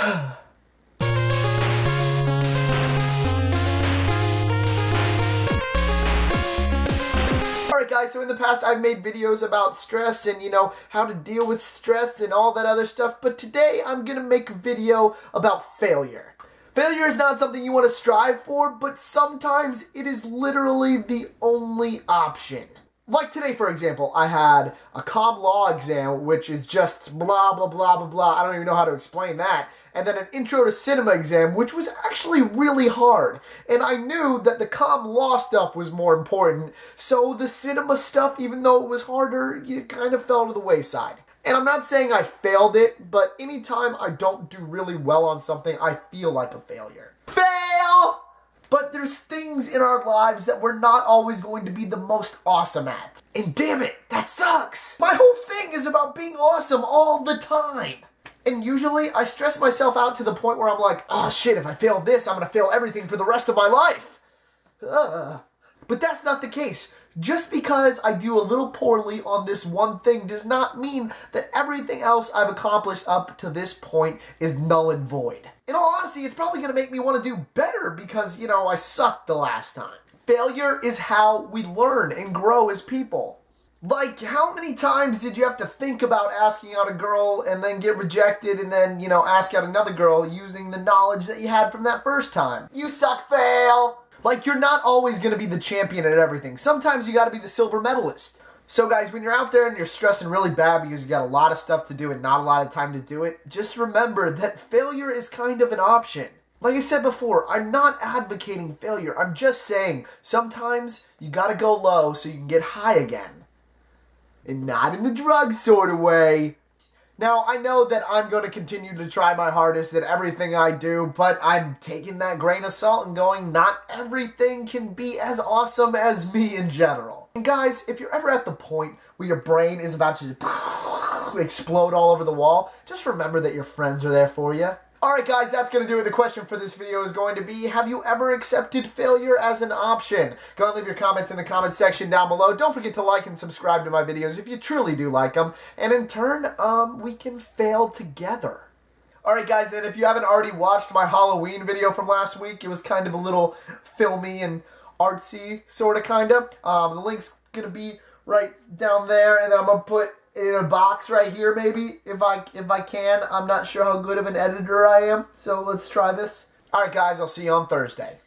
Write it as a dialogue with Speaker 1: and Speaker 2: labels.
Speaker 1: Alright guys, so in the past I've made videos about stress and, how to deal with stress and all that other stuff, but today I'm gonna make a video about failure. Failure is not something you want to strive for, but sometimes it is literally the only option. Like today, for example, I had a comm law exam, which is just blah, blah, blah, blah, blah. I don't even know how to explain that. And then an intro to cinema exam, which was actually really hard. And I knew that the comm law stuff was more important. So the cinema stuff, even though it was harder, it kind of fell to the wayside. And I'm not saying I failed it, but anytime I don't do really well on something, I feel like a failure. Fail! But there's things in our lives that we're not always going to be the most awesome at. And damn it, that sucks! My whole thing is about being awesome all the time. And usually I stress myself out to the point where I'm like, oh shit, if I fail this, I'm gonna fail everything for the rest of my life. But that's not the case. Just because I do a little poorly on this one thing does not mean that everything else I've accomplished up to this point is null and void. In all honesty, it's probably going to make me want to do better because, I sucked the last time. Failure is how we learn and grow as people. Like, how many times did you have to think about asking out a girl and then get rejected and then, ask out another girl using the knowledge that you had from that first time? You suck, fail! Like, you're not always going to be the champion at everything. Sometimes you got to be the silver medalist. So guys, when you're out there and you're stressing really bad because you got a lot of stuff to do and not a lot of time to do it, just remember that failure is kind of an option. Like I said before, I'm not advocating failure. I'm just saying sometimes you got to go low so you can get high again. And not in the drug sort of way. Now, I know that I'm going to continue to try my hardest at everything I do, but I'm taking that grain of salt and going, not everything can be as awesome as me in general. And guys, if you're ever at the point where your brain is about to explode all over the wall, just remember that your friends are there for you. Alright guys, that's going to do it. The question for this video is going to be, have you ever accepted failure as an option? Go and leave your comments in the comment section down below. Don't forget to like and subscribe to my videos if you truly do like them. And in turn, we can fail together. Alright guys, then if you haven't already watched my Halloween video from last week, it was kind of a little filmy and artsy, sort of, kind of. The link's going to be right down there, and then I'm going to put in a box right here, maybe, if I can. I'm not sure how good of an editor I am, so let's try this. Alright guys, I'll see you on Thursday.